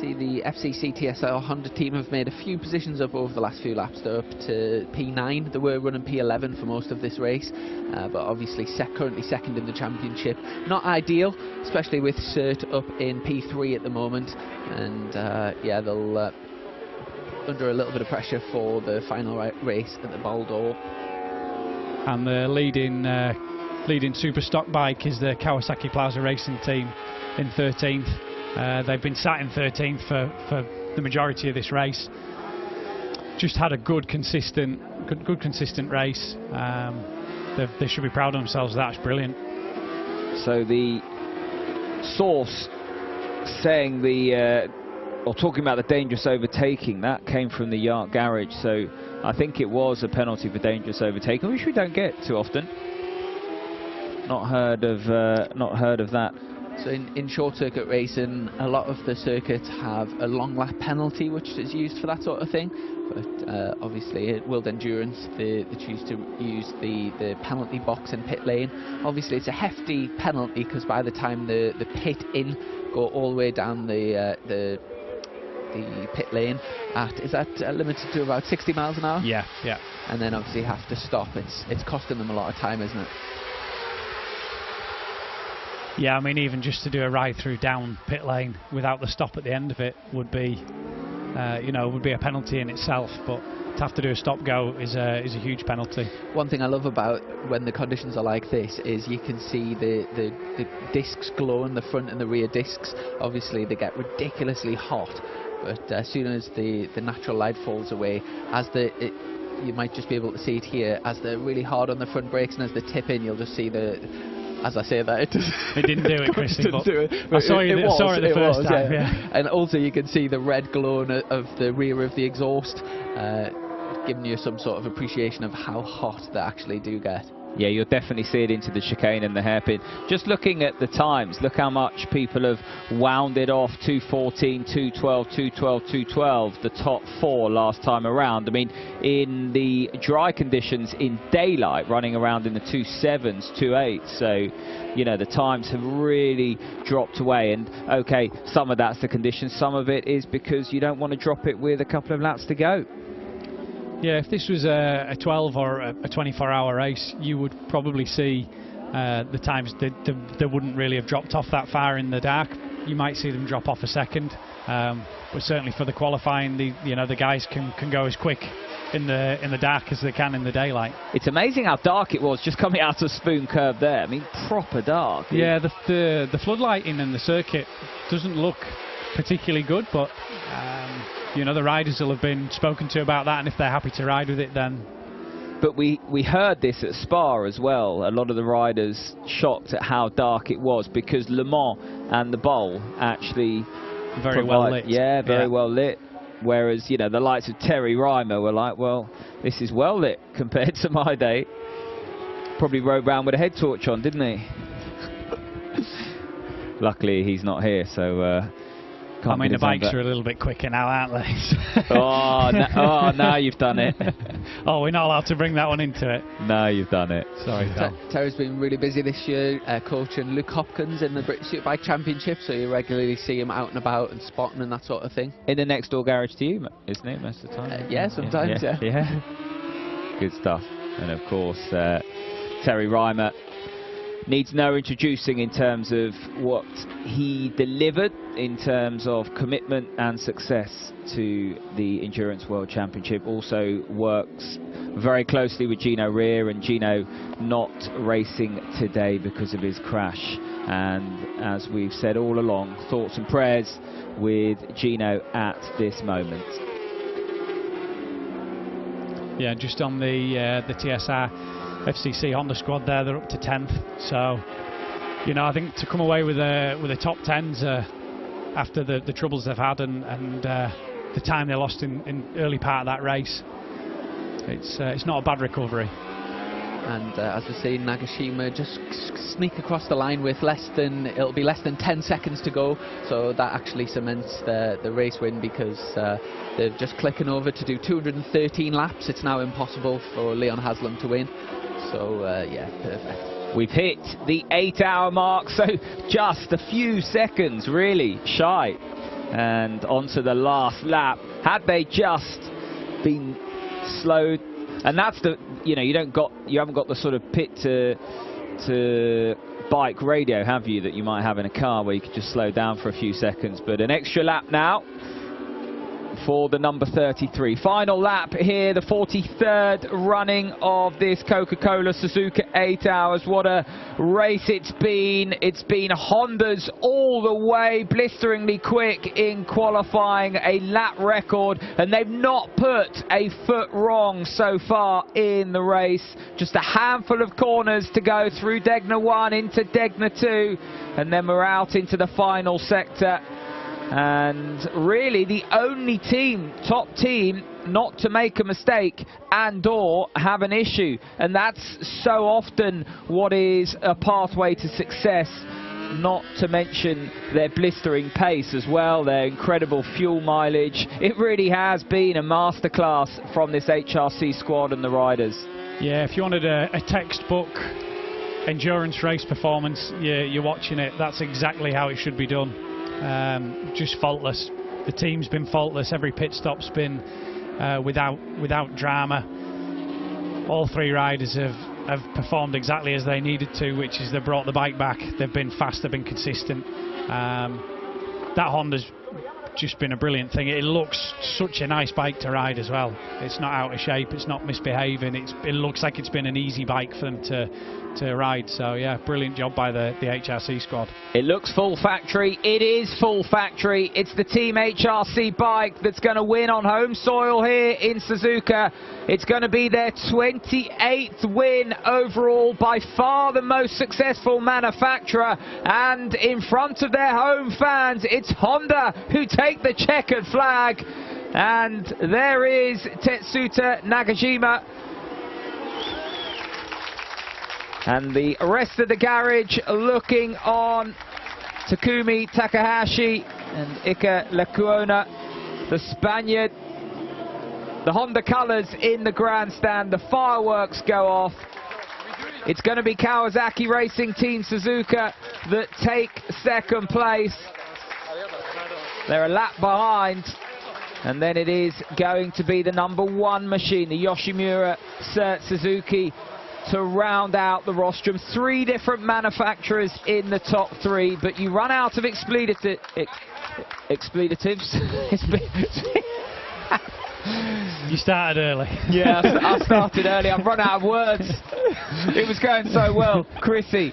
See, the FCC TSR Honda team have made a few positions up over the last few laps. They're up to P9. They were running P11 for most of this race, but obviously currently second in the championship. Not ideal, especially with Cert up in P3 at the moment, and yeah, they'll under a little bit of pressure for the final race at the Bal d'Or. And the leading super stock bike is the Kawasaki Plaza Racing team in 13th. They've been sat in 13th for the majority of this race. Just had a good consistent race. They should be proud of themselves. That's brilliant. So the source saying or talking about the dangerous overtaking, that came from the Yacht garage, so I think it was a penalty for dangerous overtaking, which we don't get too often. Not heard of that. So in short circuit racing, a lot of the circuits have a long lap penalty which is used for that sort of thing, but obviously at World Endurance they choose to use the penalty box and pit lane. Obviously it's a hefty penalty because by the time the pit in go all the way down the pit lane is that limited to about 60 miles an hour? Yeah. And then obviously have to stop. It's costing them a lot of time, isn't it? Yeah, I mean, even just to do a ride through down pit lane without the stop at the end of it would be a penalty in itself, but to have to do a stop go is a huge penalty. One thing I love about when the conditions are like this is you can see the discs glow in the front and the rear discs. Obviously they get ridiculously hot But as soon as the natural light falls away, you might just be able to see it here, as they're really hard on the front brakes, and as they tip in, you'll just see as I say that, it didn't do it, Chrissy. didn't do it. I saw it the first time. Yeah. And also you can see the red glow of the rear of the exhaust, giving you some sort of appreciation of how hot they actually do get. Yeah, you'll definitely see it into the chicane and the hairpin. Just looking at the times, look how much people have wound it off. 2:14, 2:12, 2:12, 2:12, the top 4 last time around. I mean, in the dry conditions in daylight, running around in the 2:7s, 2:8s. So, you know, the times have really dropped away. And, okay, some of that's the conditions. Some of it is because you don't want to drop it with a couple of laps to go. Yeah, if this was a 12 or a 24-hour race, you would probably see the times they wouldn't really have dropped off that far in the dark. You might see them drop off a second, but certainly for the qualifying, the guys can go as quick in the dark as they can in the daylight. It's amazing how dark it was just coming out of Spoon Curve there. I mean, proper dark. Yeah, the floodlighting in the circuit doesn't look particularly good, but the riders will have been spoken to about that, and if they're happy to ride with it, then. But we heard this at Spa as well. A lot of the riders shocked at how dark it was, because Le Mans and the Bowl actually very well lit. Yeah, very well lit. Whereas, the likes of Terry Reimer were like, well, this is well lit compared to my day. Probably rode round with a head torch on, didn't he? Luckily, he's not here, so. I mean, the bikes are a little bit quicker now, aren't they? Now you've done it. Oh, we're not allowed to bring that one into it. No, you've done it. Sorry, Phil. Terry's been really busy this year, coaching Luke Hopkins in the British Superbike Championship, so you regularly see him out and about and spotting and that sort of thing. In the next door garage to you, isn't it, most of the time? Yeah, sometimes, yeah. Good stuff. And of course, Terry Reimer needs no introducing in terms of what he delivered in terms of commitment and success to the Endurance World Championship. Also works very closely with Gino Rear, and Gino not racing today because of his crash. And as we've said all along, thoughts and prayers with Gino at this moment. Yeah, just on the TSR FCC Honda squad there, they're up to 10th. So, I think to come away with a top 10s after the troubles they've had and the time they lost in early part of that race, it's not a bad recovery. And as we see, Nagashima just sneak across the line with it'll be less than 10 seconds to go, so that actually cements the race win, because they're just clicking over to do 213 laps. It's now impossible for Leon Haslam to win. So, yeah, perfect. We've hit the 8-hour mark, so just a few seconds really shy. And onto the last lap. Had they just been slowed, and that's you haven't got the sort of pit to bike radio, have you, that you might have in a car where you could just slow down for a few seconds. But an extra lap now for the number 33. Final lap here, the 43rd running of this Coca-Cola Suzuka 8 hours. What a race it's been. It's been Hondas all the way, blisteringly quick in qualifying, a lap record, and they've not put a foot wrong so far in the race. Just a handful of corners to go through Degner 1 into Degner 2, and then we're out into the final sector. And really the only top team not to make a mistake and/or have an issue, and that's so often what is a pathway to success, not to mention their blistering pace as well, their incredible fuel mileage. It really has been a masterclass from this HRC squad and the riders. Yeah, if you wanted a textbook endurance race performance, you're watching it. That's exactly how it should be done. Just faultless. The team's been faultless. Every pit stop's been without drama. All three riders have performed exactly as they needed to, which is they've brought the bike back. They've been fast. They've been consistent. That Honda's just been a brilliant thing. It looks such a nice bike to ride as well. It's not out of shape, it's not misbehaving, it looks like it's been an easy bike for them to ride. So yeah, brilliant job by the HRC squad. It looks full factory. It is full factory. It's the Team HRC bike that's going to win on home soil here in Suzuka. It's going to be their 28th win overall, by far the most successful manufacturer, and in front of their home fans, it's Honda who take the checkered flag. And there is Tetsuta Nagashima. And the rest of the garage looking on Takumi Takahashi and Ika Lecuona, the Spaniard. The Honda colours in the grandstand, the fireworks go off. It's going to be Kawasaki Racing Team Suzuka that take second place. They're a lap behind. And then it is going to be the #1 machine, the Yoshimura Cert Suzuki, to round out the rostrum. 3 different manufacturers in the top 3, but you run out of expletives. You started early. Yeah, I started early. I've run out of words. It was going so well. Chrissy,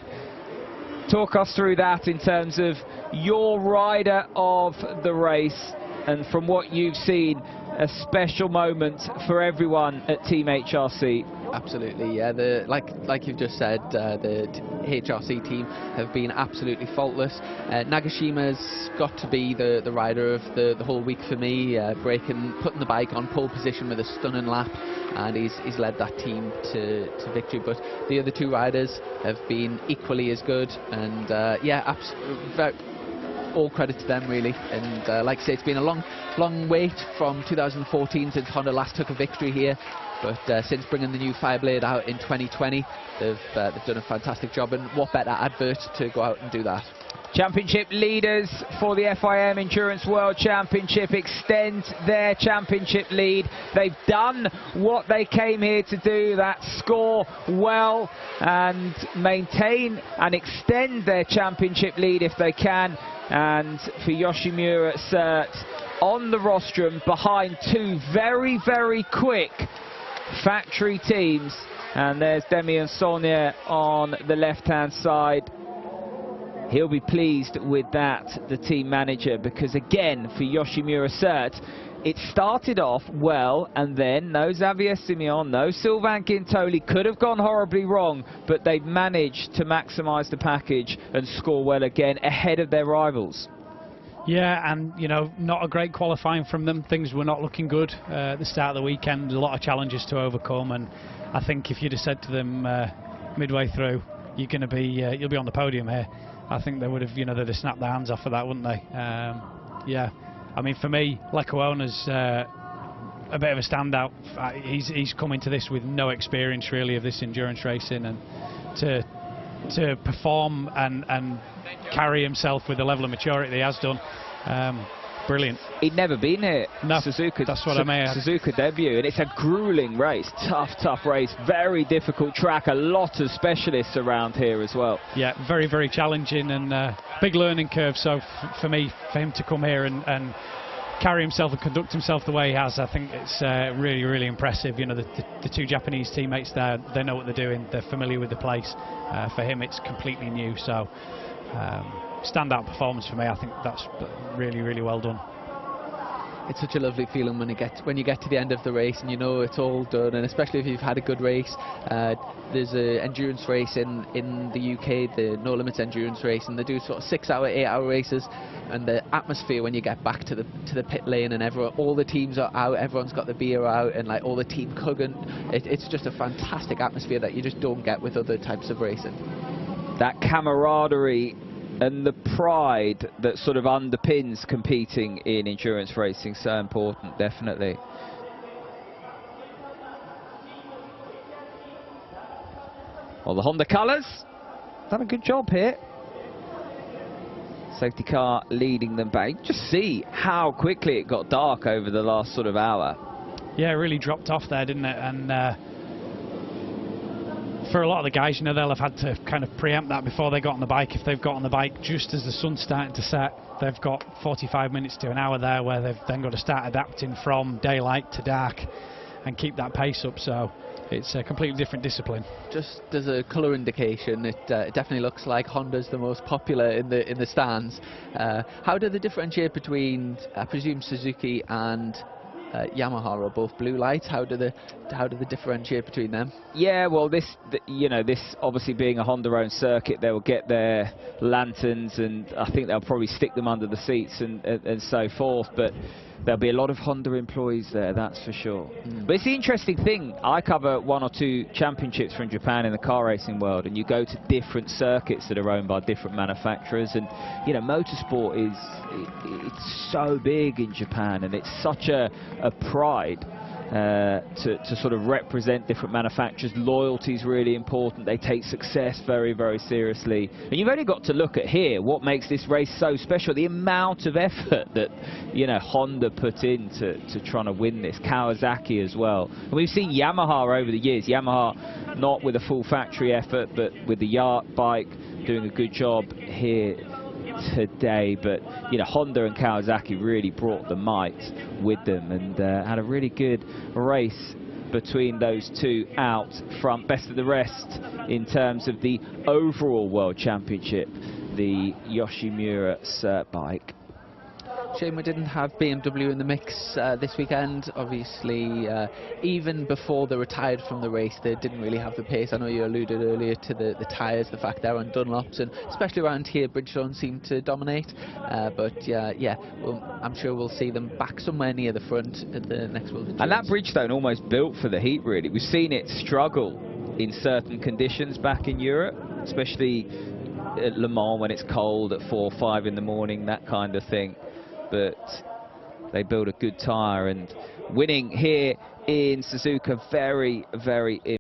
talk us through that in terms of your rider of the race, and from what you've seen, a special moment for everyone at Team HRC. Absolutely, yeah. Like you've just said, the HRC team have been absolutely faultless. Nagashima's got to be the rider of the whole week for me, putting the bike on pole position with a stunning lap, and he's led that team to victory. But the other 2 riders have been equally as good, and yeah, all credit to them really. And like I say, it's been a long wait from 2014 since Honda last took a victory here, but since bringing the new Fireblade out in 2020, they've done a fantastic job, and what better advert to go out and do that. Championship leaders for the FIM Endurance World Championship extend their championship lead. They've done what they came here to do, that score well and maintain and extend their championship lead if they can. And for Yoshimura Cert on the rostrum behind 2 very, very quick factory teams. And there's Demian Saunier on the left-hand side. He'll be pleased with that, the team manager, because again, for Yoshimura Cert, it started off well, and then no Xavier Simeon, no Sylvain Guintoli, could have gone horribly wrong, but they've managed to maximise the package and score well again, ahead of their rivals. Yeah, and you know, not a great qualifying from them. Things were not looking good at the start of the weekend. A lot of challenges to overcome, and I think if you'd have said to them midway through, you're going to be, you'll be on the podium here, I think they would have, you know, they'd have snapped their hands off of that, wouldn't they? Yeah, I mean, for me, Lecuona's a bit of a standout. He's come into this with no experience really of this endurance racing, and to perform and carry himself with the level of maturity he has done, brilliant. He'd never been here. No, Suzuka, that's what I mean. Suzuka debut, and it's a grueling race, tough race, very difficult track, a lot of specialists around here as well. Yeah, very, very challenging, and big learning curve. So for me, for him to come here and carry himself and conduct himself the way he has, I think it's really, really impressive. You know, the 2 Japanese teammates there, they know what they're doing, they're familiar with the place. For him, it's completely new, so standout performance for me. I think that's really, really well done. It's such a lovely feeling when you get to the end of the race and you know it's all done, and especially if you've had a good race. There's an endurance race in the UK, the No Limits endurance race, and they do sort of 6-hour, 8-hour races, and the atmosphere when you get back to the pit lane and all the teams are out, everyone's got the beer out, and like all the team cooking, it's just a fantastic atmosphere that you just don't get with other types of racing. That camaraderie and the pride that sort of underpins competing in endurance racing, so important, definitely. Well, the Honda colours done a good job here. Safety car leading them back. Just see how quickly it got dark over the last sort of hour. Yeah, it really dropped off there, didn't it? And for a lot of the guys, you know, they'll have had to kind of preempt that before they got on the bike. If they've got on the bike just as the sun's starting to set, they've got 45 minutes to an hour there where they've then got to start adapting from daylight to dark and keep that pace up. So it's a completely different discipline. Just as a colour indication, it definitely looks like Honda's the most popular in the stands. How do they differentiate between, I presume, Suzuki and Yamaha are both blue lights? How do they differentiate between them? Yeah, well, this obviously being a Honda-owned circuit, they will get their lanterns, and I think they'll probably stick them under the seats and so forth. But there'll be a lot of Honda employees there, that's for sure. But it's the interesting thing. I cover 1 or 2 championships from Japan in the car racing world, and you go to different circuits that are owned by different manufacturers, and you know, motorsport it's so big in Japan, and it's such a pride to sort of represent different manufacturers. Loyalty is really important. They take success very, very seriously. And you've only got to look at here what makes this race so special, the amount of effort that, you know, Honda put into trying to win this. Kawasaki as well. And we've seen Yamaha over the years. Yamaha not with a full factory effort, but with the Yacht bike doing a good job here today. But you know, Honda and Kawasaki really brought the might with them, and had a really good race between those two out front. Best of the rest in terms of the overall World Championship, the Yoshimura bike. Shame we didn't have BMW in the mix this weekend. Obviously, even before they retired from the race, they didn't really have the pace. I know you alluded earlier to the tyres, the fact they're on Dunlops, and especially around here, Bridgestone seemed to dominate. But yeah, well, I'm sure we'll see them back somewhere near the front at the next World Endurance. And that Bridgestone almost built for the heat, really. We've seen it struggle in certain conditions back in Europe, especially at Le Mans when it's cold at 4 or 5 in the morning, that kind of thing. But they build a good tyre, and winning here in Suzuka, very, very